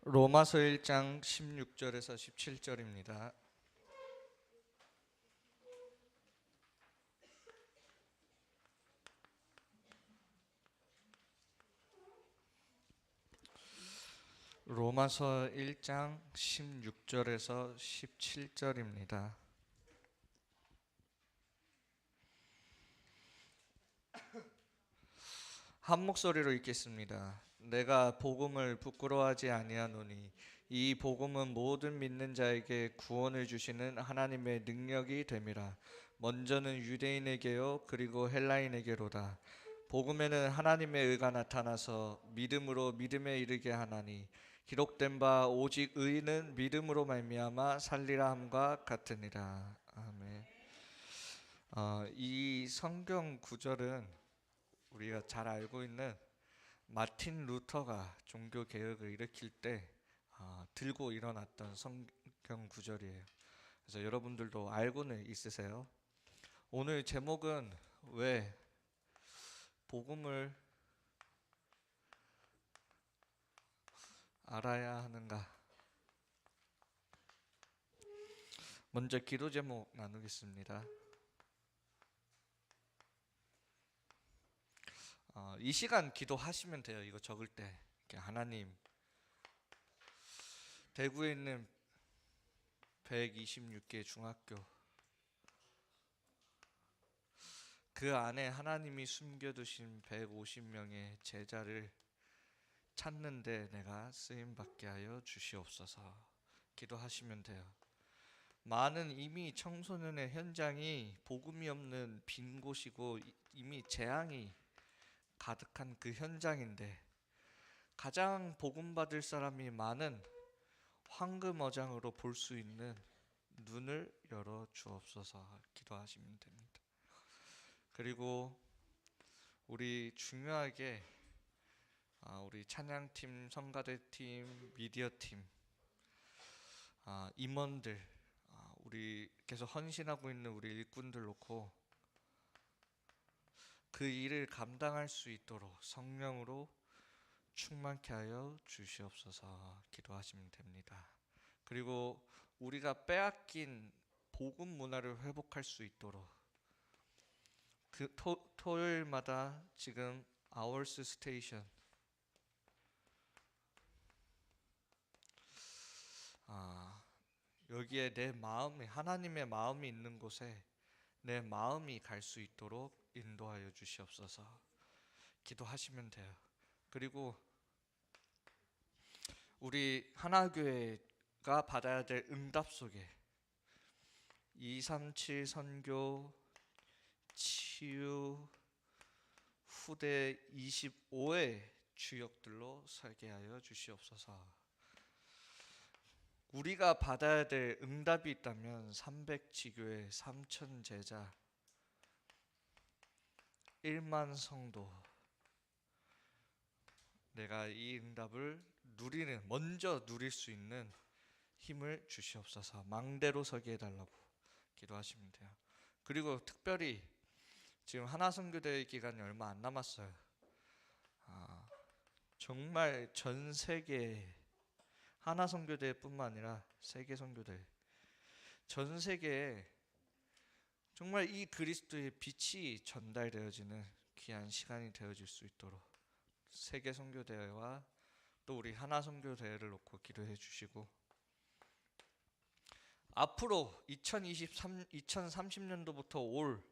로마서 1장 16절에서 17절입니다. 로마서 1장 16절에서 17절입니다. 한 목소리로 읽겠습니다. 내가 복음을 부끄러워하지 아니하노니 이 복음은 모든 믿는 자에게 구원을 주시는 하나님의 능력이 됨이라. 먼저는 유대인에게요 그리고 헬라인에게로다. 복음에는 하나님의 의가 나타나서 믿음으로 믿음에 이르게 하나니 기록된 바 오직 의인은 믿음으로 말미암아 살리라 함과 같으니라. 아멘. 이 성경 구절은 우리가 잘 알고 있는 마틴 루터가 종교 개혁을 일으킬 때 들고 일어났던 성경 구절이에요. 그래서 여러분들도 알고는 있으세요. 오늘 제목은 왜 복음을 알아야 하는가? 먼저 기도 제목 나누겠습니다. 이 시간 기도하시면 돼요. 이거 적을 때 하나님, 대구에 있는 126개 중학교 그 안에 하나님이 숨겨두신 150명의 제자를 찾는데 내가 쓰임받게 하여 주시옵소서. 기도하시면 돼요. 많은 이미 청소년의 현장이 복음이 없는 빈 곳이고 이미 재앙이 가득한 그 현장인데 가장 복음 받을 사람이 많은 황금어장으로 볼 수 있는 눈을 열어 주옵소서. 기도하시면 됩니다. 그리고 우리 중요하게 우리 찬양팀, 성가대팀, 미디어팀, 임원들, 우리 계속 헌신하고 있는 우리 일꾼들 놓고 그 일을 감당할 수 있도록 성령으로 충만케 하여 주시옵소서. 기도하시면 됩니다. 그리고 우리가 빼앗긴 복음 문화를 회복할 수 있도록 그 토요일마다 지금 아워스 스테이션 여기에 내 마음이 하나님의 마음이 있는 곳에 내 마음이 갈 수 있도록 인도하여 주시옵소서. 기도하시면 돼요. 그리고 우리 하나교회가 받아야 될 응답 속에 237 선교 치유 후대 25의 주역들로 설계하여 주시옵소서. 우리가 받아야 될 응답이 있다면 300지교회 3천 제자 1만 성도, 내가 이 응답을 먼저 누릴 수 있는 힘을 주시옵소서. 망대로 서게 해달라고 기도하시면 돼요. 그리고 특별히 지금 하나선교대 기간이 얼마 안 남았어요. 정말 전 세계 하나선교대뿐만 아니라 세계 선교대 전 세계에 정말 이 그리스도의 빛이 전달되어지는 귀한 시간이 되어질 수 있도록 세계 선교대회와 또 우리 하나 선교대회를 놓고 기도해 주시고, 앞으로 2030년도부터 올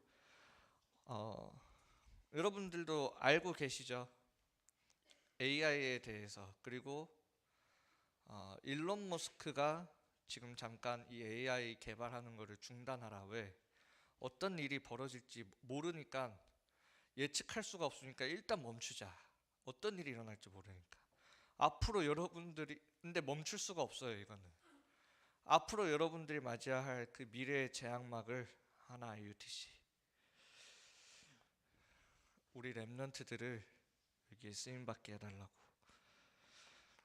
여러분들도 알고 계시죠? AI에 대해서. 그리고 일론 머스크가 지금 잠깐 이 AI 개발하는 거를 중단하라. 왜? 어떤 일이 벌어질지 모르니까, 예측할 수가 없으니까 일단 멈추자. 어떤 일이 일어날지 모르니까. 앞으로 여러분들이, 근데 멈출 수가 없어요. 이거는 앞으로 여러분들이 맞이할 그 미래의 재앙막을 하나 IUTC 우리 렘넌트들을 여기에 쓰임받게 해달라고,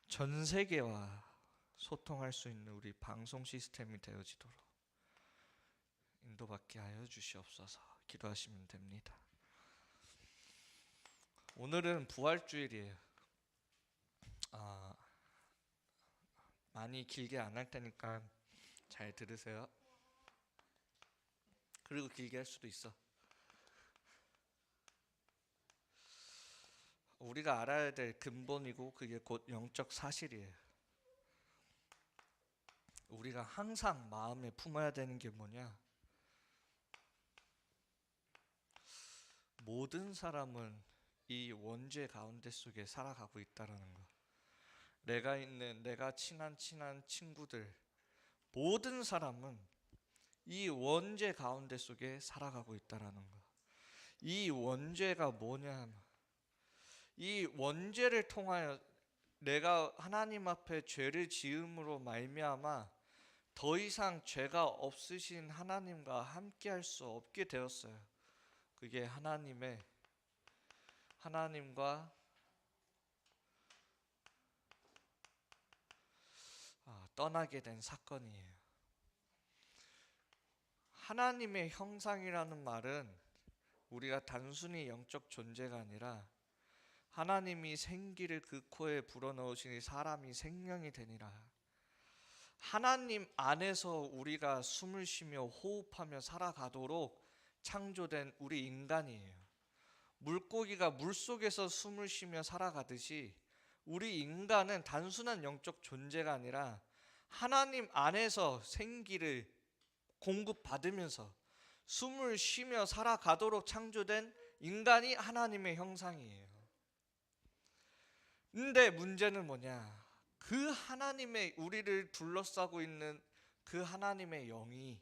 전 세계와 소통할 수 있는 우리 방송 시스템이 되어지도록 인도받게 하여 주시옵소서. 기도하시면 됩니다. 오늘은 부활주일이에요. 많이 길게 안 할 테니까 잘 들으세요. 그리고 길게 할 수도 있어. 우리가 알아야 될 근본이고 그게 곧 영적 사실이에요. 우리가 항상 마음에 품어야 되는 게 뭐냐? 모든 사람은 이 원죄 가운데 속에 살아가고 있다라는 거. 내가 친한 친구들, 모든 사람은 이 원죄 가운데 속에 살아가고 있다라는 거. 이 원죄가 뭐냐? 이 원죄를 통하여 내가 하나님 앞에 죄를 지음으로 말미암아 더 이상 죄가 없으신 하나님과 함께할 수 없게 되었어요. 그게 하나님과 떠나게 된 사건이에요. 하나님의 형상이라는 말은 우리가 단순히 영적 존재가 아니라 하나님이 생기를 그 코에 불어넣으시니 사람이 생명이 되니라. 하나님 안에서 우리가 숨을 쉬며 호흡하며 살아가도록 창조된 우리 인간이에요. 물고기가 물속에서 숨을 쉬며 살아가듯이 우리 인간은 단순한 영적 존재가 아니라 하나님 안에서 생기를 공급받으면서 숨을 쉬며 살아가도록 창조된 인간이 하나님의 형상이에요. 근데 문제는 뭐냐? 그 하나님의 우리를 둘러싸고 있는 그 하나님의 영이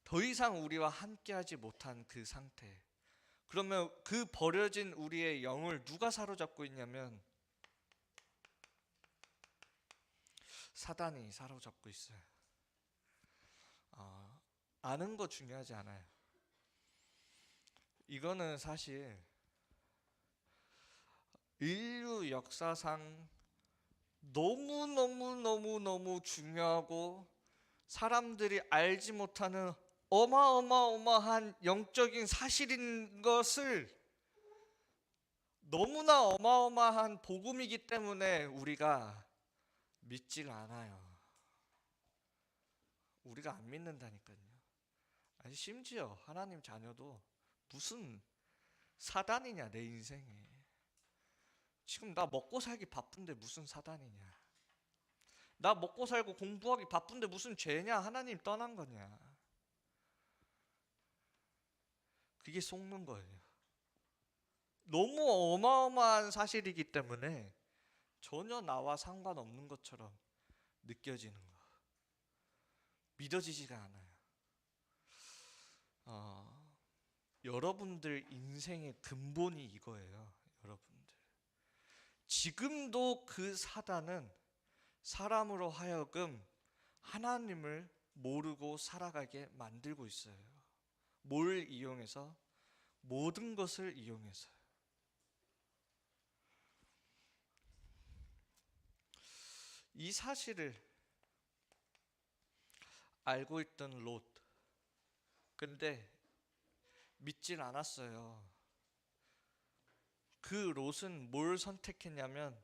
더 이상 우리와 함께하지 못한 그 상태. 그러면 그 버려진 우리의 영을 누가 사로잡고 있냐면 사단이 사로잡고 있어요. 아는 거 중요하지 않아요. 이거는 사실 인류 역사상 너무 중요하고 사람들이 알지 못하는 어마어마한 영적인 사실인 것을 너무나 어마어마한 복음이기 때문에 우리가 믿질 않아요. 우리가 안 믿는다니까요. 아니 심지어 하나님 자녀도 무슨 사단이냐 내 인생에. 지금 나 먹고 살기 바쁜데 무슨 사단이냐. 나 먹고 살고 공부하기 바쁜데 무슨 죄냐. 하나님 떠난 거냐. 그게 속는 거예요. 너무 어마어마한 사실이기 때문에 전혀 나와 상관없는 것처럼 느껴지는 거. 믿어지지가 않아요. 여러분들 인생의 근본이 이거예요. 여러분들. 지금도 그 사단은 사람으로 하여금 하나님을 모르고 살아가게 만들고 있어요. 뭘 이용해서? 모든 것을 이용해서. 이 사실을 알고 있던 롯. 근데 믿질 않았어요. 그 롯은 뭘 선택했냐면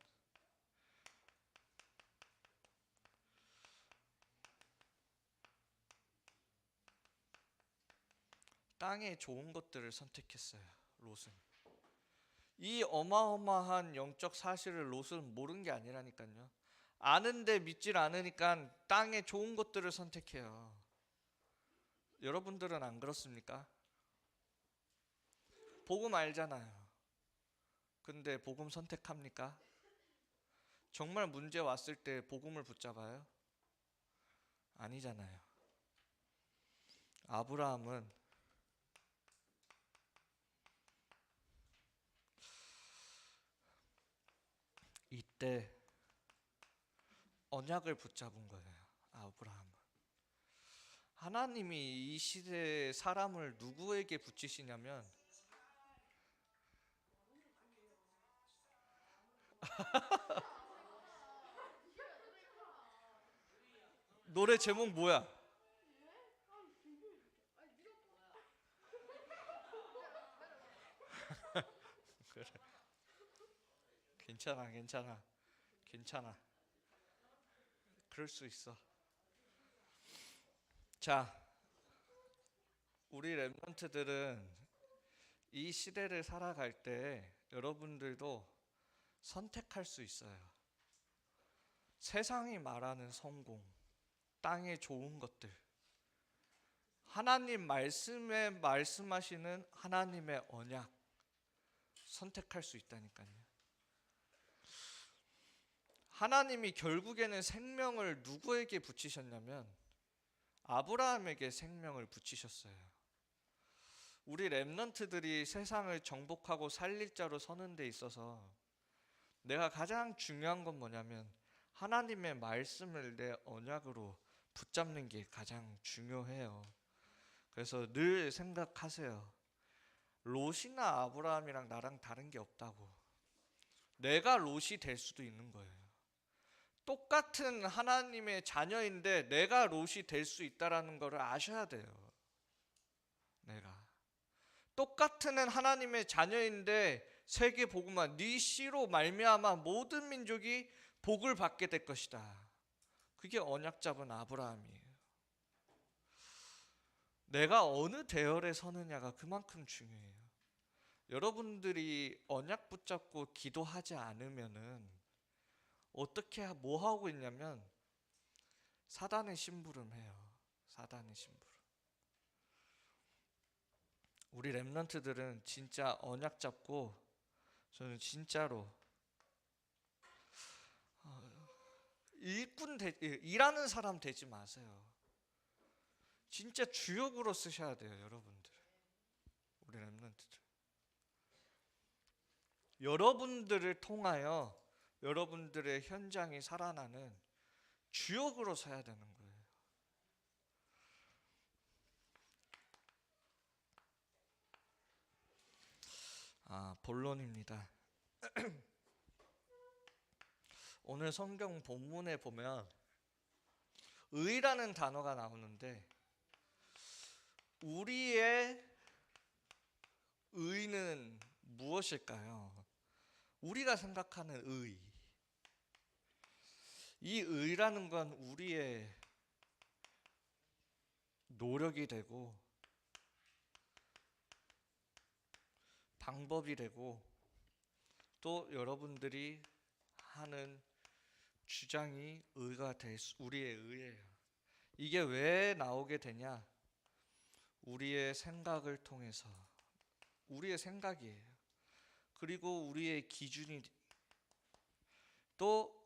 땅에 좋은 것들을 선택했어요. 롯은. 이 어마어마한 영적 사실을 롯은 모르는 게 아니라니까요. 아는데 믿질 않으니까 땅에 좋은 것들을 선택해요. 여러분들은 안 그렇습니까? 복음 알잖아요. 근데 복음 선택합니까? 정말 문제 왔을 때 복음을 붙잡아요? 아니잖아요. 아브라함은 이때 언약을 붙잡은 거예요. 아브라함은. 하나님이 이 시대의 사람을 누구에게 붙이시냐면 노래 제목 뭐야? 그래. 괜찮아. 그럴 수 있어. 자, 우리 랩런트들은 이 시대를 살아갈 때 여러분들도 선택할 수 있어요. 세상이 말하는 성공, 땅의 좋은 것들, 하나님 말씀에 말씀하시는 하나님의 언약, 선택할 수 있다니까요. 하나님이 결국에는 생명을 누구에게 붙이셨냐면 아브라함에게 생명을 붙이셨어요. 우리 랩런트들이 세상을 정복하고 살릴 자로 서는 데 있어서 내가 가장 중요한 건 뭐냐면 하나님의 말씀을 내 언약으로 붙잡는 게 가장 중요해요. 그래서 늘 생각하세요. 롯이나 아브라함이랑 나랑 다른 게 없다고. 내가 롯이 될 수도 있는 거예요. 똑같은 하나님의 자녀인데 내가 롯이 될 수 있다라는 것을 아셔야 돼요. 내가 똑같은 하나님의 자녀인데 세계 복음화 네 씨로 말미암아 모든 민족이 복을 받게 될 것이다. 그게 언약 잡은 아브라함이에요. 내가 어느 대열에 서느냐가 그만큼 중요해요. 여러분들이 언약 붙잡고 기도하지 않으면은 어떻게 뭐 하고 있냐면 사단의 심부름해요. 사단의 심부름. 우리 랩런트들은 진짜 언약 잡고 저는 진짜로 일하는 사람 되지 마세요. 진짜 주역으로 쓰셔야 돼요, 여러분들. 우리 랩런트들. 여러분들을 통하여 여러분들의 현장이 살아나는 주역으로 서야 되는 거예요. 본론입니다. 오늘 성경 본문에 보면 의라는 단어가 나오는데 우리의 의는 무엇일까요? 우리가 생각하는 의. 이 의라는 건 우리의 노력이 되고 방법이 되고 또 여러분들이 하는 주장이 의가 될 우리의 의예요. 이게 왜 나오게 되냐? 우리의 생각을 통해서 우리의 생각이에요. 그리고 우리의 기준이 또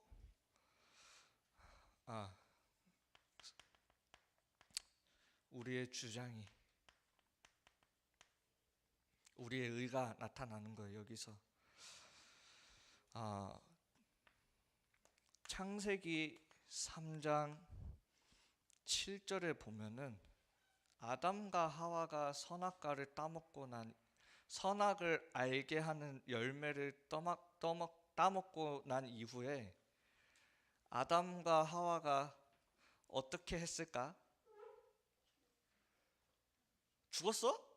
우리의 주장이 우리의 의가 나타나는 거예요. 여기서 창세기 3장 7절에 보면은 아담과 하와가 선악과를 따먹고 난 선악을 알게 하는 열매를 따먹고 난 이후에 아담과 하와가 어떻게 했을까? 죽었어?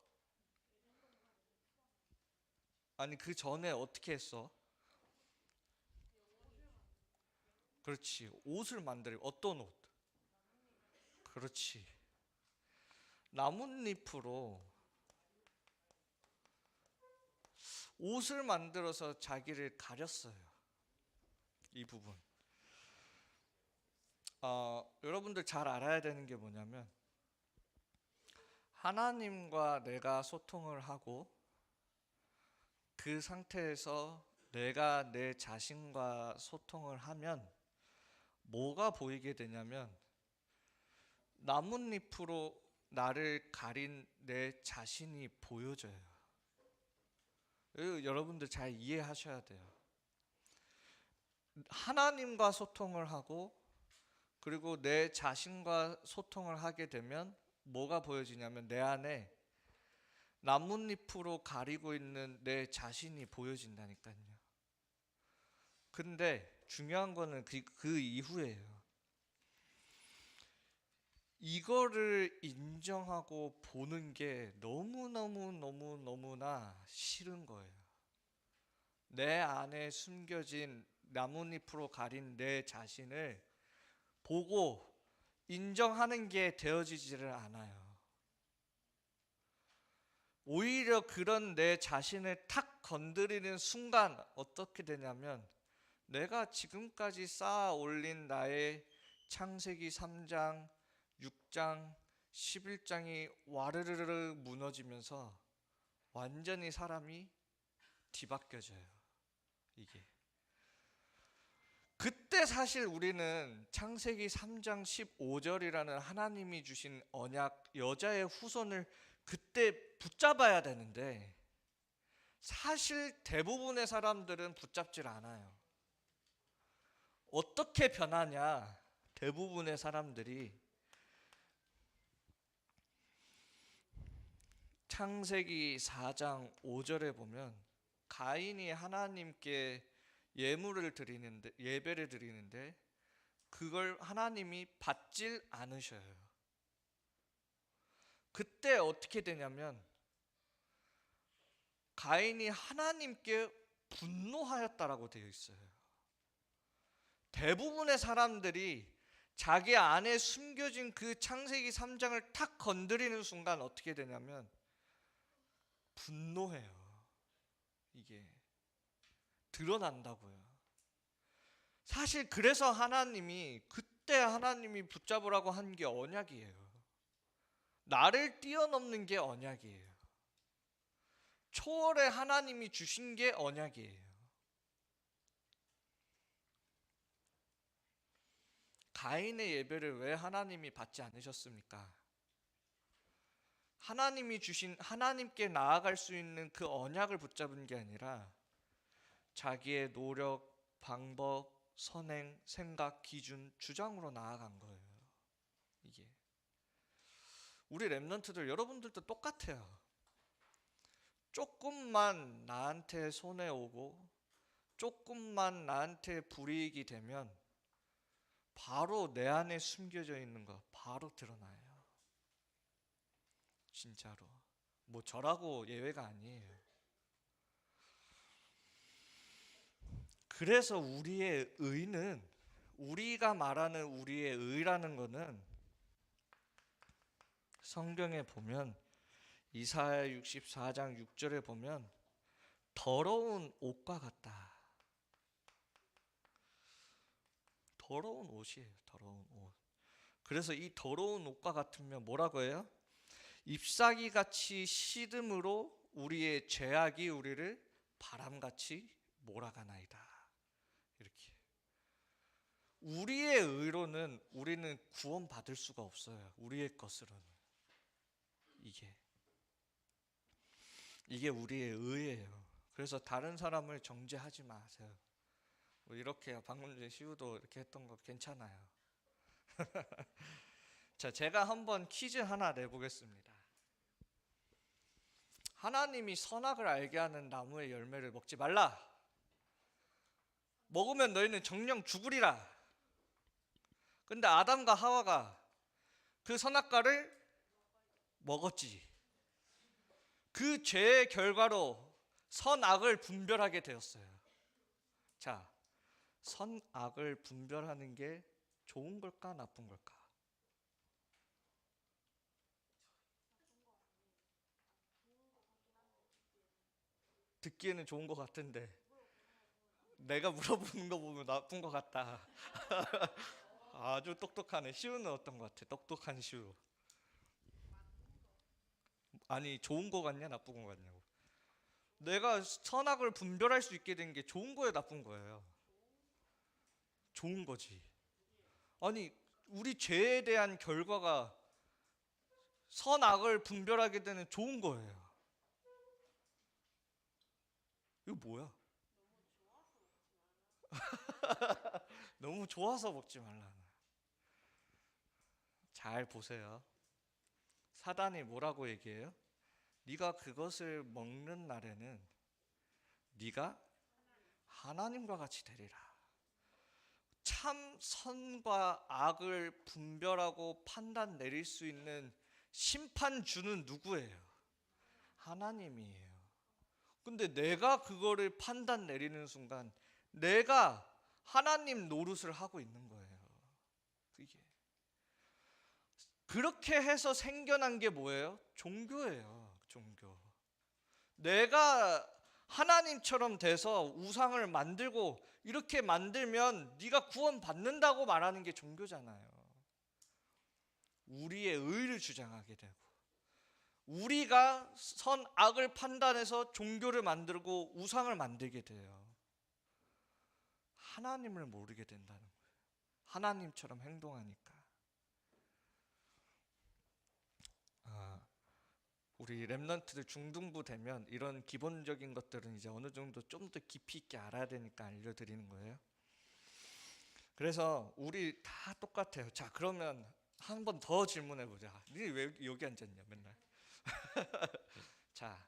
아니 그 전에 어떻게 했어? 그렇지. 옷을 만들어. 어떤 옷? 그렇지. 나뭇잎으로 옷을 만들어서 자기를 가렸어요. 이 부분. 여러분들 잘 알아야 되는 게 뭐냐면 하나님과 내가 소통을 하고 그 상태에서 내가 내 자신과 소통을 하면 뭐가 보이게 되냐면 나뭇잎으로 나를 가린 내 자신이 보여져요. 여러분들 잘 이해하셔야 돼요. 하나님과 소통을 하고 그리고 내 자신과 소통을 하게 되면 뭐가 보여지냐면 내 안에 나뭇잎으로 가리고 있는 내 자신이 보여진다니까요. 근데 중요한 거는 그 이후예요. 이거를 인정하고 보는 게 너무나 싫은 거예요. 내 안에 숨겨진 나뭇잎으로 가린 내 자신을 보고 인정하는 게 되어지지를 않아요. 오히려 그런 내 자신을 탁 건드리는 순간 어떻게 되냐면 내가 지금까지 쌓아 올린 나의 창세기 3장, 6장, 11장이 와르르르 무너지면서 완전히 사람이 뒤바뀌어져요. 이게. 그때 사실 우리는 창세기 3장 15절이라는 하나님이 주신 언약, 여자의 후손을 그때 붙잡아야 되는데 사실 대부분의 사람들은 붙잡질 않아요. 어떻게 변하냐? 대부분의 사람들이 창세기 4장 5절에 보면 가인이 하나님께 예물을 드리는데, 예배를 드리는데 그걸 하나님이 받질 않으셔요. 그때 어떻게 되냐면 가인이 하나님께 분노하였다라고 되어 있어요. 대부분의 사람들이 자기 안에 숨겨진 그 창세기 3장을 탁 건드리는 순간 어떻게 되냐면 분노해요. 이게 드러난다고요. 사실 그래서 하나님이 그때 하나님이 붙잡으라고 한 게 언약이에요. 나를 뛰어넘는 게 언약이에요. 초월의 하나님이 주신 게 언약이에요. 가인의 예배를 왜 하나님이 받지 않으셨습니까? 하나님이 주신 하나님께 나아갈 수 있는 그 언약을 붙잡은 게 아니라 자기의 노력, 방법, 선행, 생각, 기준, 주장으로 나아간 거예요. 이게 우리 랩런트들 여러분들도 똑같아요. 조금만 나한테 손해 오고 조금만 나한테 불이익이 되면 바로 내 안에 숨겨져 있는 거 바로 드러나요. 진짜로. 뭐 저라고 예외가 아니에요. 그래서 우리의 의는, 우리가 말하는 우리의 의라는 거는 성경에 보면 이사야 64장 6절에 보면 더러운 옷과 같다. 더러운 옷이에요. 더러운 옷. 그래서 이 더러운 옷과 같으면 뭐라고 해요? 잎사귀 같이 시듬으로 우리의 죄악이 우리를 바람같이 몰아가나이다. 이렇게. 우리의 의로는 우리는 구원받을 수가 없어요. 우리의 것으로는. 이게 우리의 의예요. 그래서 다른 사람을 정죄하지 마세요. 뭐 이렇게 방금 전에 시우도 이렇게 했던 거 괜찮아요. 자, 제가 한번 퀴즈 하나 내보겠습니다. 하나님이 선악을 알게 하는 나무의 열매를 먹지 말라. 먹으면 너희는 정령 죽으리라. 근데 아담과 하와가 그 선악과를 먹었지. 그 죄의 결과로 선악을 분별하게 되었어요. 자, 선악을 분별하는 게 좋은 걸까 나쁜 걸까? 듣기에는 좋은 것 같은데 내가 물어보는 거 보면 나쁜 것 같다. 아주 똑똑하네. 시우는 어떤 것 같아? 똑똑한 시우. 아니 좋은 거 같냐 나쁜 거 같냐고. 내가 선악을 분별할 수 있게 된 게 좋은 거예요 나쁜 거예요? 좋은 거지. 아니 우리 죄에 대한 결과가 선악을 분별하게 되는 좋은 거예요. 이거 뭐야? 너무 좋아서 먹지 말라. 잘 보세요. 사단이 뭐라고 얘기해요? 네가 그것을 먹는 날에는 네가 하나님과 같이 되리라. 참 선과 악을 분별하고 판단 내릴 수 있는 심판주는 누구예요? 하나님이에요. 근데 내가 그거를 판단 내리는 순간 내가 하나님 노릇을 하고 있는 거예요. 그게 그렇게 해서 생겨난 게 뭐예요? 종교예요. 종교. 내가 하나님처럼 돼서 우상을 만들고 이렇게 만들면 네가 구원 받는다고 말하는 게 종교잖아요. 우리의 의를 주장하게 되고 우리가 선악을 판단해서 종교를 만들고 우상을 만들게 돼요. 하나님을 모르게 된다는 거예요. 하나님처럼 행동하니까. 우리 랩런트들 중등부 되면 이런 기본적인 것들은 이제 어느 정도 좀 더 깊이 있게 알아야 되니까 알려드리는 거예요. 그래서 우리 다 똑같아요. 자, 그러면 한 번 더 질문해 보자. 니 왜 여기 앉았냐 맨날. 자,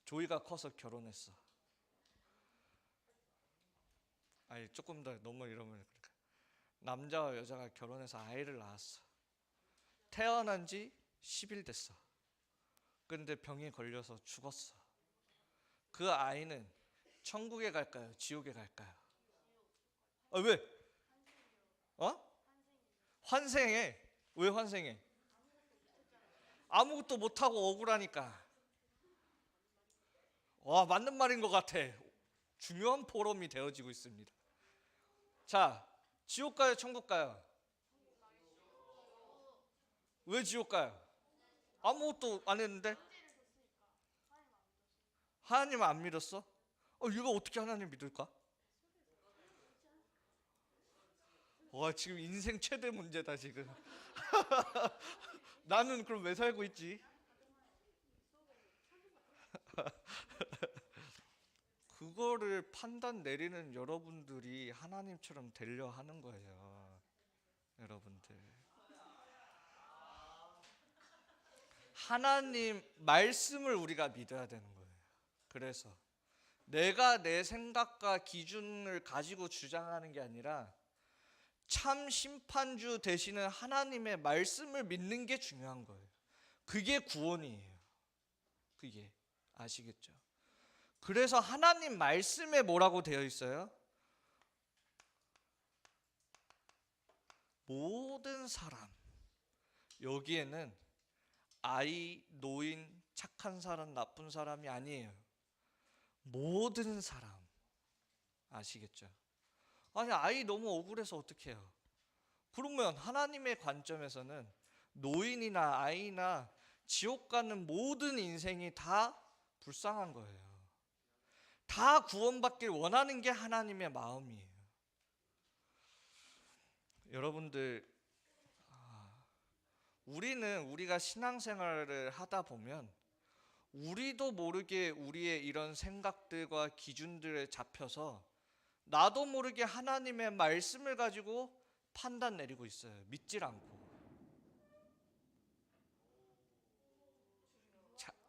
조이가 커서 결혼했어. 아니 조금 더 너무 이러면 그러니까. 남자와 여자가 결혼해서 아이를 낳았어. 태어난 지 10일 됐어. 근데 병에 걸려서 죽었어. 그 아이는 천국에 갈까요? 지옥에 갈까요? 왜? 환생해. 왜 환생해? 아무것도 못하고 억울하니까. 와, 맞는 말인 것 같아. 중요한 포럼이 되어지고 있습니다. 자, 지옥 가요? 천국 가요? 왜 지옥 가요? 아무것도 안 했는데? 하나님 안 믿었어? 얘가 어떻게 하나님 믿을까? 와, 지금 인생 최대 문제다 지금. 나는 그럼 왜 살고 있지? 그거를 판단 내리는 여러분들이 하나님처럼 되려 하는 거예요. 여러분들. 하나님 말씀을 우리가 믿어야 되는 거예요. 그래서 내가 내 생각과 기준을 가지고 주장하는 게 아니라 참 심판주 되시는 하나님의 말씀을 믿는 게 중요한 거예요. 그게 구원이에요. 그게 아시겠죠? 그래서 하나님 말씀에 뭐라고 되어 있어요? 모든 사람. 여기에는 아이, 노인, 착한 사람, 나쁜 사람이 아니에요. 모든 사람. 아시겠죠? 아니, 아이 너무 억울해서 어떻게 해요? 그러면 하나님의 관점에서는 노인이나 아이나 지옥 가는 모든 인생이 다 불쌍한 거예요. 다 구원받길 원하는 게 하나님의 마음이에요. 여러분들, 우리가 신앙생활을 하다 보면 우리도 모르게 우리의 이런 생각들과 기준들에 잡혀서 나도 모르게 하나님의 말씀을 가지고 판단 내리고 있어요. 믿질 않고.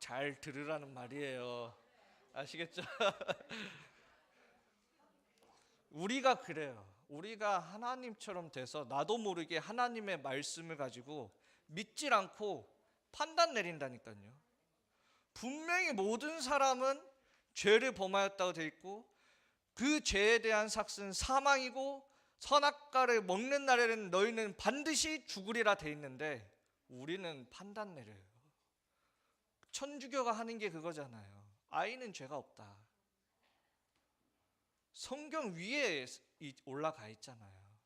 잘 들으라는 말이에요. 아시겠죠? 우리가 그래요. 우리가 하나님처럼 돼서 나도 모르게 하나님의 말씀을 가지고 믿질 않고 판단 내린다니까요. 분명히 모든 사람은 죄를 범하였다고 되어 있고 그 죄에 대한 삭은 사망이고 선악과를 먹는 날에는 너희는 반드시 죽으리라 되어 있는데 우리는 판단 내려요. 천주교가 하는 게 그거잖아요. 아이는 죄가 없다. 성경 위에 올라가 있잖아요.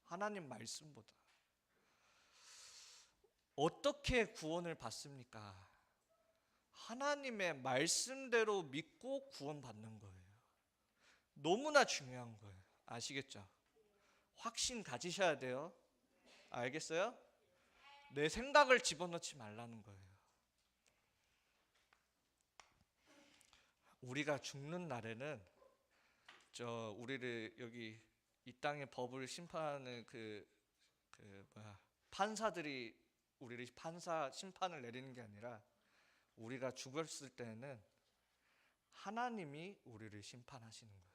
하나님 말씀보다. 어떻게 구원을 받습니까? 하나님의 말씀대로 믿고 구원받는 거예요. 너무나 중요한 거예요. 아시겠죠? 확신 가지셔야 돼요. 알겠어요? 내 생각을 집어넣지 말라는 거예요. 우리가 죽는 날에는 우리를 여기 이 땅의 법을 심판하는 판사들이 우리를 심판을 내리는 게 아니라 우리가 죽었을 때는 하나님이 우리를 심판하시는 거예요.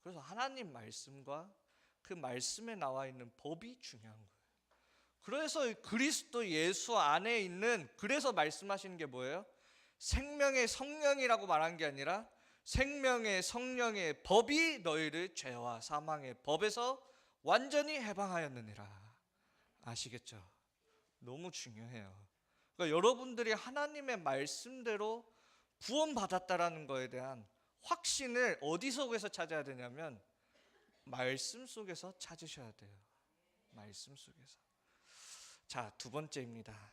그래서 하나님 말씀과 그 말씀에 나와 있는 법이 중요한 거예요. 그래서 그리스도 예수 안에 있는 그래서 말씀하시는 게 뭐예요? 생명의 성령이라고 말한 게 아니라 생명의 성령의 법이 너희를 죄와 사망의 법에서 완전히 해방하였느니라. 아시겠죠? 너무 중요해요. 그러니까 여러분들이 하나님의 말씀대로 구원받았다라는 거에 대한 확신을 어디 속에서 찾아야 되냐면 말씀 속에서 찾으셔야 돼요. 말씀 속에서. 자, 두 번째입니다.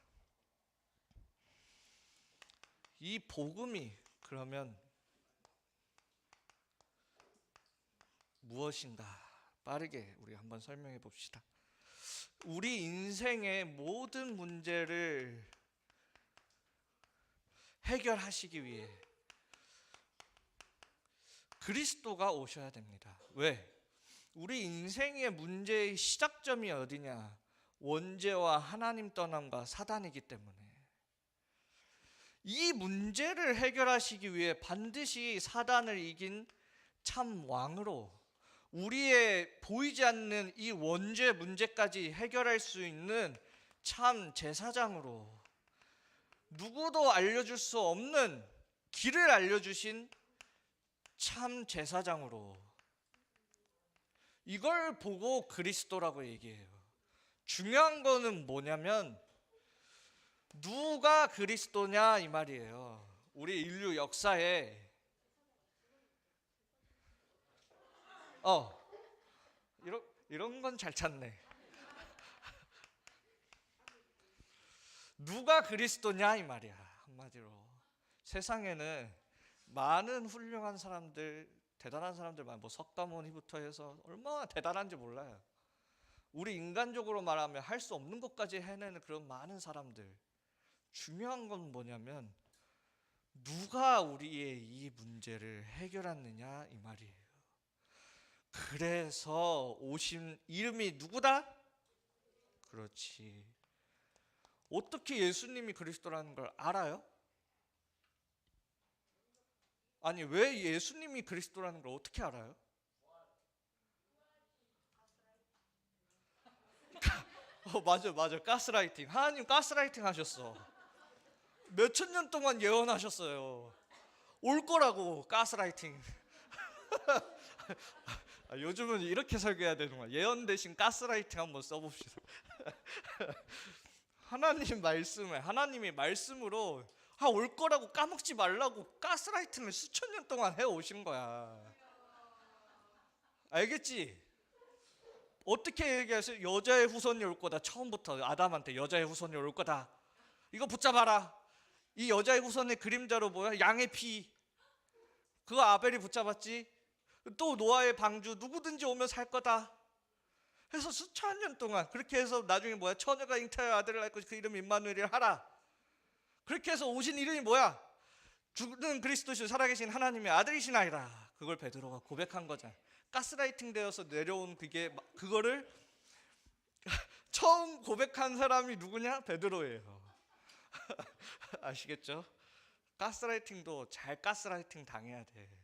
이 복음이 그러면 무엇인가? 빠르게 우리 한번 설명해 봅시다. 우리 인생의 모든 문제를 해결하시기 위해 그리스도가 오셔야 됩니다. 왜? 우리 인생의 문제의 시작점이 어디냐? 원죄와 하나님 떠남과 사단이기 때문에 이 문제를 해결하시기 위해 반드시 사단을 이긴 참 왕으로 우리의 보이지 않는 이 원죄 문제까지 해결할 수 있는 참 제사장으로 누구도 알려줄 수 없는 길을 알려주신 참 제사장으로 이걸 보고 그리스도라고 얘기해요. 중요한 거는 뭐냐면 누가 그리스도냐 이 말이에요. 우리 인류 역사에 이런 건 잘 찾네. 누가 그리스도냐 이 말이야. 한마디로 세상에는 많은 훌륭한 사람들, 대단한 사람들 많아요. 뭐 석가모니부터 해서 얼마나 대단한지 몰라요. 우리 인간적으로 말하면 할 수 없는 것까지 해내는 그런 많은 사람들. 중요한 건 뭐냐면 누가 우리의 이 문제를 해결했느냐 이 말이에요. 그래서 오신 이름이 누구다? 그렇지. 어떻게 예수님이 그리스도라는 걸 알아요? 아니, 왜 예수님이 그리스도라는 걸 어떻게 알아요? 맞아. 가스라이팅. 하나님 가스라이팅 하셨어. 몇천 년 동안 예언하셨어요. 올 거라고 가스라이팅. 요즘은 이렇게 설교해야 되는구나. 예언 대신 가스라이팅 한번 써봅시다. 하나님이 말씀으로 올 거라고 까먹지 말라고 가스라이팅을 수천 년 동안 해오신 거야. 알겠지? 어떻게 얘기하세요? 여자의 후손이 올 거다. 처음부터 아담한테 여자의 후손이 올 거다. 이거 붙잡아라. 이 여자의 후손의 그림자로 뭐야? 양의 피. 그거 아벨이 붙잡았지. 또 노아의 방주 누구든지 오면 살 거다. 해서 수천 년 동안 그렇게 해서 나중에 뭐야? 처녀가 잉태하여 아들을 낳고 그 이름 임마누엘이라 하라. 그렇게 해서 오신 이름이 뭐야? 죽는 그리스도시요 살아계신 하나님의 아들이시나이다. 그걸 베드로가 고백한 거잖아. 가스라이팅 되어서 내려온 그거를 처음 고백한 사람이 누구냐? 베드로예요. 아시겠죠? 가스라이팅도 잘 가스라이팅 당해야 돼.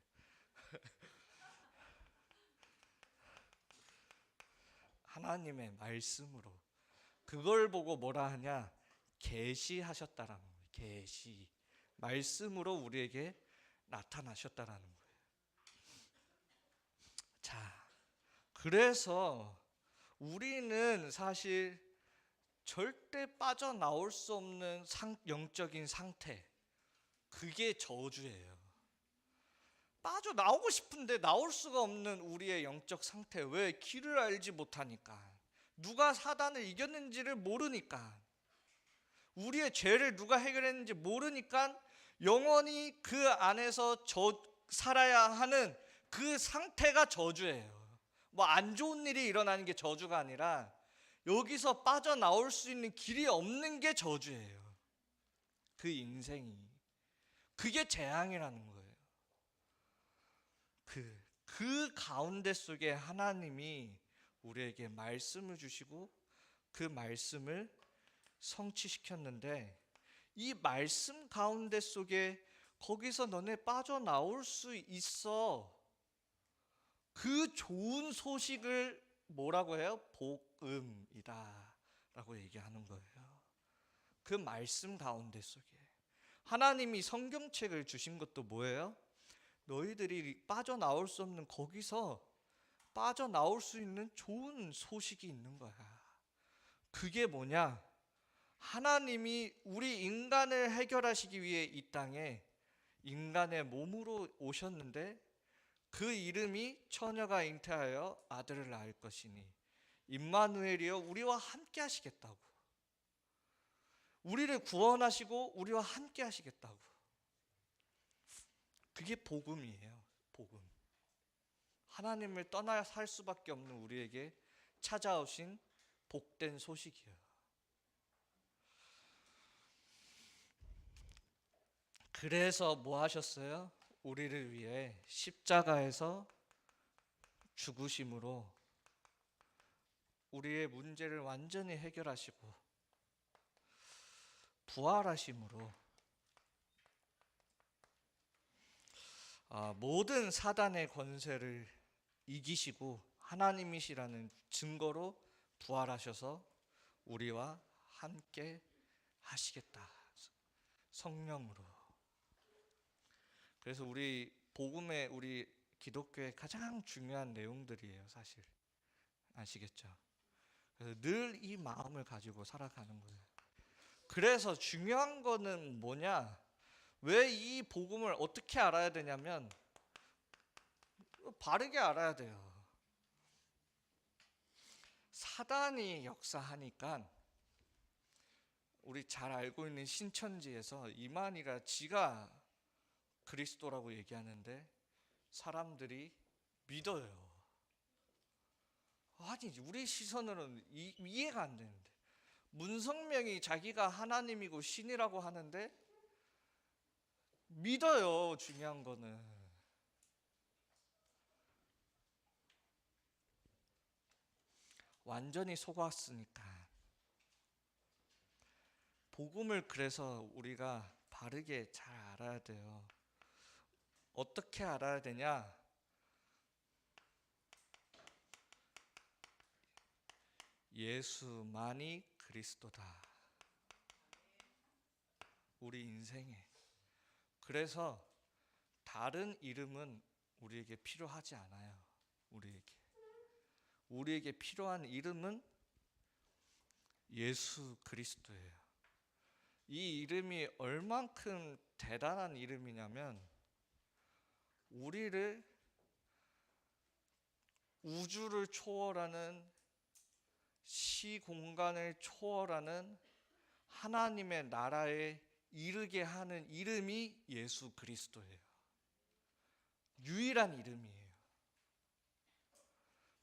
하나님의 말씀으로 그걸 보고 뭐라 하냐? 계시하셨다라는 거예요. 계시. 말씀으로 우리에게 나타나셨다라는 거예요. 자, 그래서 우리는 사실 절대 빠져나올 수 없는 영적인 상태, 그게 저주예요. 빠져나오고 싶은데 나올 수가 없는 우리의 영적 상태. 왜? 길을 알지 못하니까. 누가 사단을 이겼는지를 모르니까. 우리의 죄를 누가 해결했는지 모르니까 영원히 그 안에서 살아야 하는 그 상태가 저주예요. 뭐 안 좋은 일이 일어나는 게 저주가 아니라 여기서 빠져나올 수 있는 길이 없는 게 저주예요. 그 인생이. 그게 재앙이라는 거예요. 그 가운데 속에 하나님이 우리에게 말씀을 주시고 그 말씀을 성취시켰는데 이 말씀 가운데 속에 거기서 너네 빠져나올 수 있어. 그 좋은 소식을 뭐라고 해요? 복음이다 라고 얘기하는 거예요. 그 말씀 가운데 속에 하나님이 성경책을 주신 것도 뭐예요? 너희들이 빠져나올 수 없는 거기서 빠져나올 수 있는 좋은 소식이 있는 거야. 그게 뭐냐? 하나님이 우리 인간을 해결하시기 위해 이 땅에 인간의 몸으로 오셨는데 그 이름이 처녀가 잉태하여 아들을 낳을 것이니 임마누엘이여 우리와 함께 하시겠다고. 우리를 구원하시고 우리와 함께 하시겠다고. 그게 복음이에요. 복음. 하나님을 떠나 살 수밖에 없는 우리에게 찾아오신 복된 소식이에요. 그래서 뭐 하셨어요? 우리를 위해 십자가에서 죽으심으로 우리의 문제를 완전히 해결하시고 부활하심으로 모든 사단의 권세를 이기시고 하나님이시라는 증거로 부활하셔서 우리와 함께 하시겠다. 성령으로. 그래서 우리 복음의 우리 기독교의 가장 중요한 내용들이에요, 사실. 아시겠죠? 그래서 늘 이 마음을 가지고 살아가는 거예요. 그래서 중요한 거는 뭐냐? 왜 이 복음을 어떻게 알아야 되냐면 바르게 알아야 돼요. 사단이 역사하니까 우리 잘 알고 있는 신천지에서 이만희가 지가 그리스도라고 얘기하는데 사람들이 믿어요. 아니 우리 시선으로는 이해가 안 되는데 문성명이 자기가 하나님이고 신이라고 하는데 믿어요. 중요한 거는 완전히 속았으니까. 복음을 그래서 우리가 바르게 잘 알아야 돼요. 어떻게 알아야 되냐? 예수만이 그리스도다. 우리 인생에. 그래서 다른 이름은 우리에게 필요하지 않아요. 우리에게 필요한 이름은 예수 그리스도예요. 이 이름이 얼만큼 대단한 이름이냐면 우리를 우주를 초월하는 시공간을 초월하는 하나님의 나라에 이르게 하는 이름이 예수 그리스도예요. 유일한 이름이에요.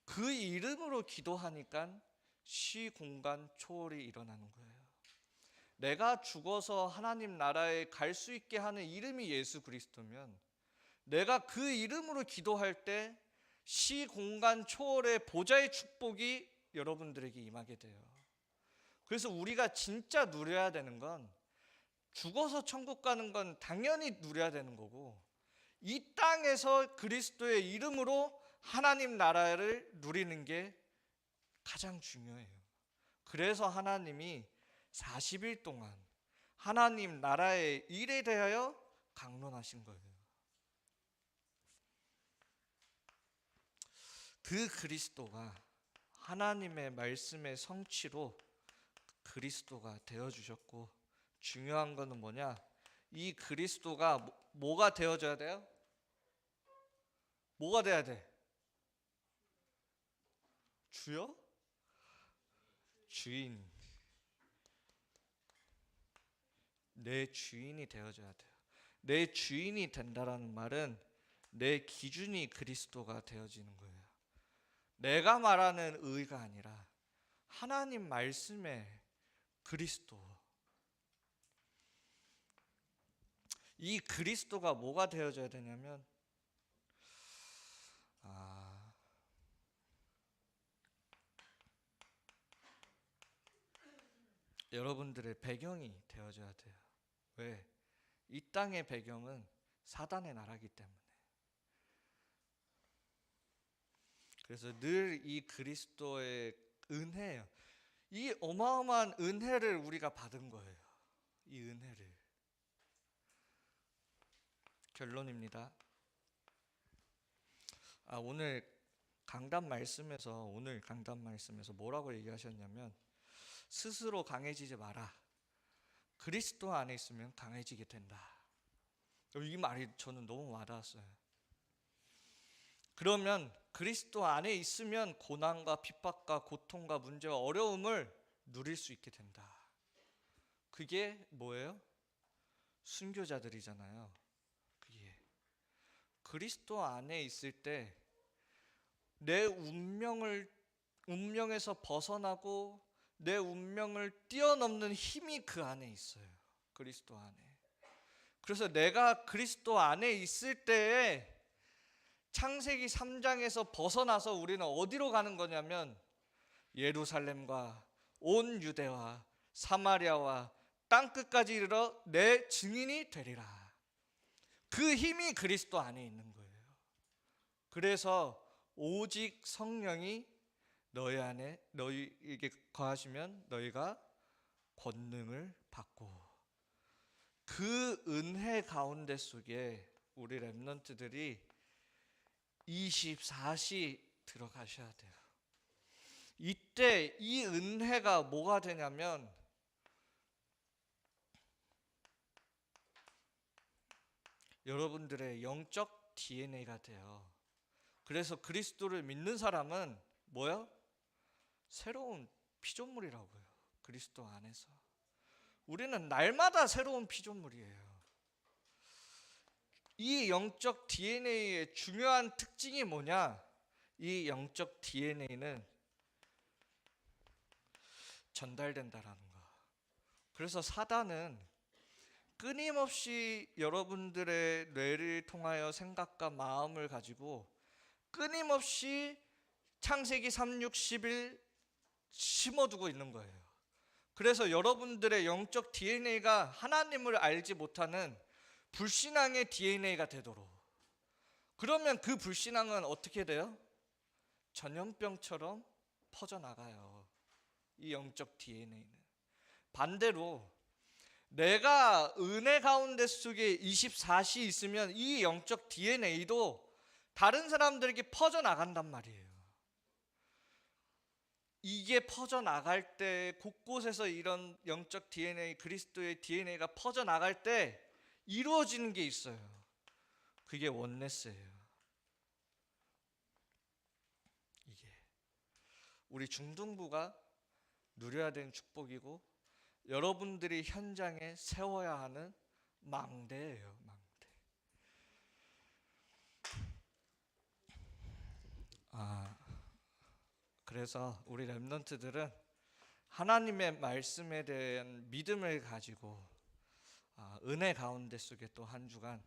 그 이름으로 기도하니까 시공간 초월이 일어나는 거예요. 내가 죽어서 하나님 나라에 갈 수 있게 하는 이름이 예수 그리스도면 내가 그 이름으로 기도할 때 시공간 초월의 보좌의 축복이 여러분들에게 임하게 돼요. 그래서 우리가 진짜 누려야 되는 건 죽어서 천국 가는 건 당연히 누려야 되는 거고 이 땅에서 그리스도의 이름으로 하나님 나라를 누리는 게 가장 중요해요. 그래서 하나님이 40일 동안 하나님 나라의 일에 대하여 강론하신 거예요. 그 그리스도가 하나님의 말씀의 성취로 그리스도가 되어주셨고 중요한 거는 뭐냐? 이 그리스도가 뭐가 되어져야 돼요? 뭐가 돼야 돼? 주요? 주인. 내 주인이 되어져야 돼요. 내 주인이 된다라는 말은 내 기준이 그리스도가 되어지는 거예요. 내가 말하는 의가 아니라 하나님 말씀의 그리스도. 이 그리스도가 뭐가 되어져야 되냐면 여러분들의 배경이 되어져야 돼요. 왜? 이 땅의 배경은 사단의 나라이기 때문에. 그래서 늘 이 그리스도의 은혜예요. 이 어마어마한 은혜를 우리가 받은 거예요. 이 은혜를. 결론입니다. 오늘 오늘 강단 말씀에서 뭐라고 얘기하셨냐면 스스로 강해지지 마라. 그리스도 안에 있으면 강해지게 된다. 이 말이 저는 너무 와닿았어요. 그러면 그리스도 안에 있으면 고난과 핍박과 고통과 문제와 어려움을 누릴 수 있게 된다. 그게 뭐예요? 순교자들이잖아요. 그게 그리스도 안에 있을 때 내 운명에서 벗어나고 내 운명을 뛰어넘는 힘이 그 안에 있어요. 그리스도 안에. 그래서 내가 그리스도 안에 있을 때에 창세기 3장에서 벗어나서 우리는 어디로 가는 거냐면 예루살렘과 온 유대와 사마리아와 땅끝까지 이르러 내 증인이 되리라. 그 힘이 그리스도 안에 있는 거예요. 그래서 오직 성령이 너희에게 거하시면 너희가 권능을 받고, 그 은혜 가운데 속에 우리 렘넌트들이 24시 들어가셔야 돼요. 이때 이 은혜가 뭐가 되냐면 여러분들의 영적 DNA가 돼요. 그래서 그리스도를 믿는 사람은 뭐야? 새로운 피조물이라고요. 그리스도 안에서 우리는 날마다 새로운 피조물이에요. 이 영적 DNA의 중요한 특징이 뭐냐? 이 영적 DNA는 전달된다라는 거. 그래서 사단은 끊임없이 여러분들의 뇌를 통하여 생각과 마음을 가지고 끊임없이 창세기 3, 6, 11 심어두고 있는 거예요. 그래서 여러분들의 영적 DNA가 하나님을 알지 못하는 불신앙의 DNA가 되도록, 그러면 그 불신앙은 어떻게 돼요? 전염병처럼 퍼져나가요. 이 영적 DNA는. 반대로 내가 은혜 가운데 속에 24시 있으면 이 영적 DNA도 다른 사람들에게 퍼져나간단 말이에요. 이게 퍼져나갈 때, 곳곳에서 이런 영적 DNA, 그리스도의 DNA가 퍼져나갈 때 이루어지는 게 있어요. 그게 원네스예요. 이게 우리 중등부가 누려야 되는 축복이고 여러분들이 현장에 세워야 하는 망대예요. 망대. 그래서 우리 렘넌트들은 하나님의 말씀에 대한 믿음을 가지고 은혜 가운데 속에 또 한 주간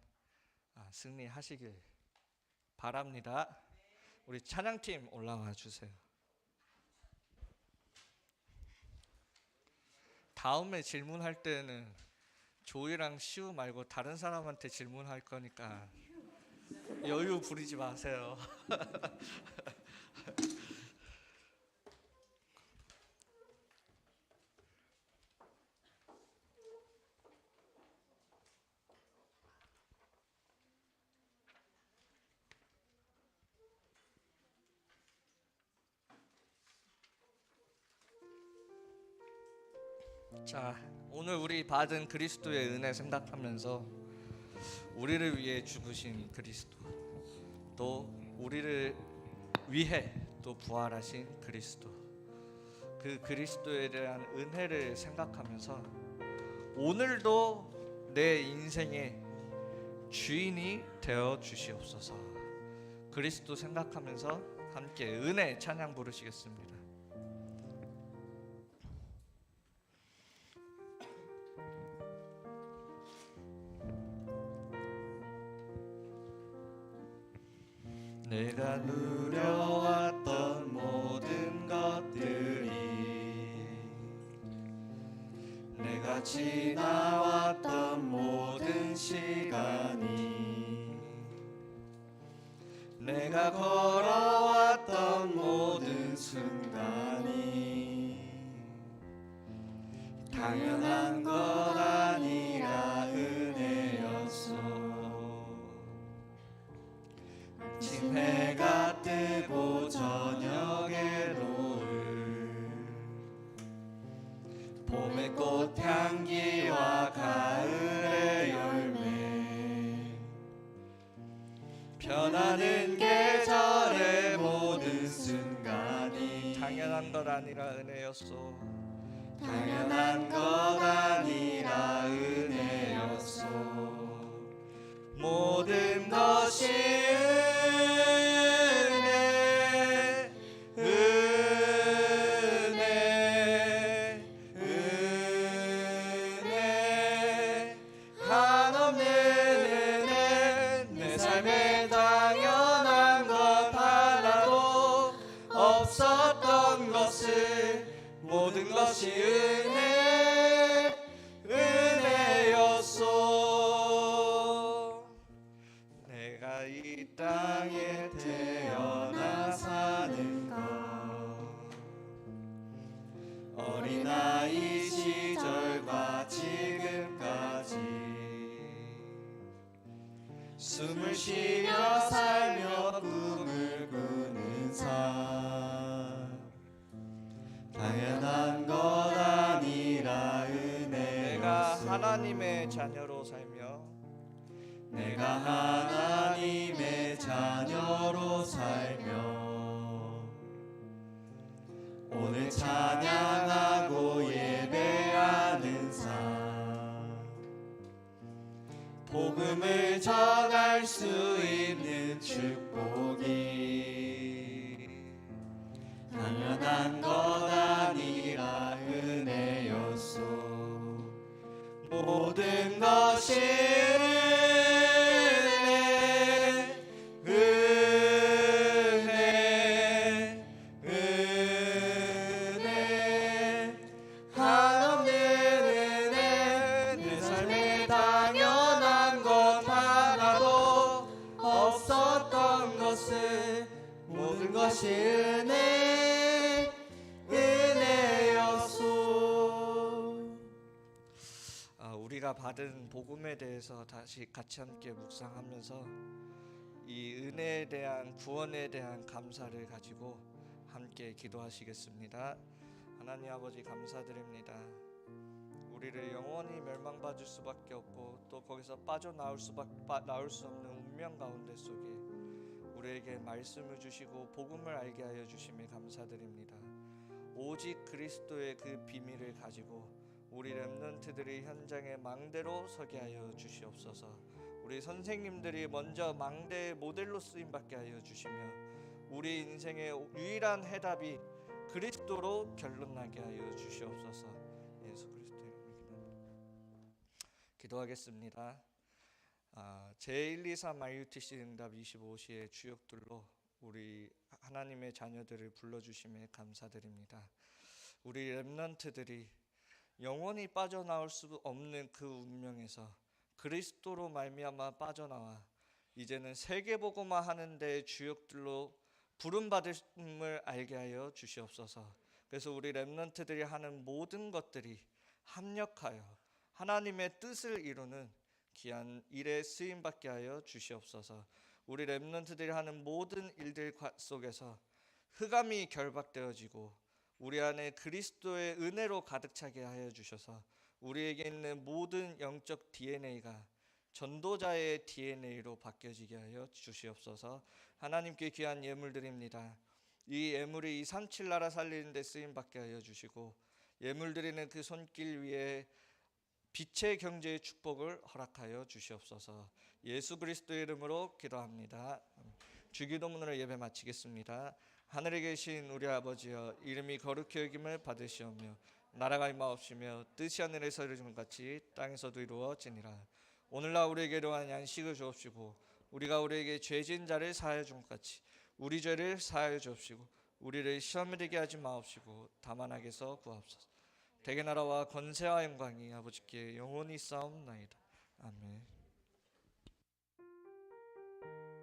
승리하시길 바랍니다. 우리 찬양팀 올라와 주세요. 다음에 질문할 때는 조이랑 시우 말고 다른 사람한테 질문할 거니까 여유 부리지 마세요. 자, 오늘 우리 받은 그리스도의 은혜 생각하면서 우리를 위해 죽으신 그리스도, 또 우리를 위해 또 부활하신 그리스도, 그 그리스도에 대한 은혜를 생각하면서 오늘도 내 인생의 주인이 되어 주시옵소서. 그리스도 생각하면서 함께 은혜 찬양 부르시겠습니다. 내가 누려왔던 모든 것들이, 내가 지나왔던 모든 시간이, 내가 걸어왔던 모든 순간이 당연한 것 아니라 은혜였소. 아침 해가 뜨고 변하는 계절의 모든 순간이 당연한 것 아니라 은혜였소. 당연한 것 아니라 은혜였소. 모든 것이 은혜, 은혜, 은혜. 한없는 은혜. 내 삶에 당연한 것 하나도 없었던 것을 모든 것이 은혜, 은혜였소. 내가 이 땅에 태어나 사는 것 어린아이 시절과 지금까지 숨을 쉬며 살며 꿈을 꾸는 삶 당연한 것 아니라 내가 은혜였소. 하나님의 자녀로 살며 내가 하나님의 자녀로 살며 오늘 찬양하고 예배하는 삶 복음을 전할 수 있는 축복이 당연한 것 아니라 은혜였소. 모든 것이 은혜, 은혜, 한없는 은혜. 내 삶에 당연한 것 하나도 없었던 것을 모든 것이 은혜, 은혜였소. 우리가 받은 복음에 대해서 다시 같이 함께 묵상하면서 이 은혜에 대한 구원에 대한 감사를 가지고 함께 기도하시겠습니다. 하나님 아버지 감사드립니다. 우리를 영원히 멸망받을 수밖에 없고 또 거기서 빠져나올 수 없는 운명 가운데 속에 우리에게 말씀을 주시고 복음을 알게 하여 주심에 감사드립니다. 오직 그리스도의 그 비밀을 가지고 우리 렘넌트들이 현장의 망대로 서게 하여 주시옵소서. 우리 선생님들이 먼저 망대의 모델로 쓰임받게 하여 주시며 우리 인생의 유일한 해답이 그리스도로 결론나게 하여 주시옵소서. 예수 그리스도의 이름으로 기도하겠습니다. 제123 RUTC 응답 25시의 주역들로 우리 하나님의 자녀들을 불러주심에 감사드립니다. 우리 렘넌트들이 영원히 빠져나올 수 없는 그 운명에서 그리스도로 말미암아 빠져나와 이제는 세계복음화 하는 데 주역들로 부름받음을 알게 하여 주시옵소서. 그래서 우리 렘넌트들이 하는 모든 것들이 합력하여 하나님의 뜻을 이루는 귀한 일에 쓰임받게 하여 주시옵소서. 우리 렘넌트들이 하는 모든 일들 속에서 흑암이 결박되어지고 우리 안에 그리스도의 은혜로 가득 차게 하여 주셔서 우리에게 있는 모든 영적 DNA가 전도자의 DNA로 바뀌어지게 하여 주시옵소서. 하나님께 귀한 예물 드립니다. 이 예물이 237 나라 살리는 데 쓰임받게 하여 주시고 예물 드리는 그 손길 위에 빛의 경제의 축복을 허락하여 주시옵소서. 예수 그리스도의 이름으로 기도합니다. 주기도문으로 예배 마치겠습니다. 하늘에 계신 우리 아버지여, 이름이 거룩히 여김을 받으시오며 나라가 임하옵시며 뜻이 하늘에서 이루어진 것 같이 땅에서도 이루어지니라. 오늘날 우리에게 이러한 양식을 주옵시고 우리가 우리에게 죄진 자를 사하여 준 것 같이 우리 죄를 사하여 주옵시고 우리를 시험에 들게 하지 마옵시고 다만 악에서 구하옵소서. 대개 나라와 권세와 영광이 아버지께 영원히 싸움나이다. 아멘.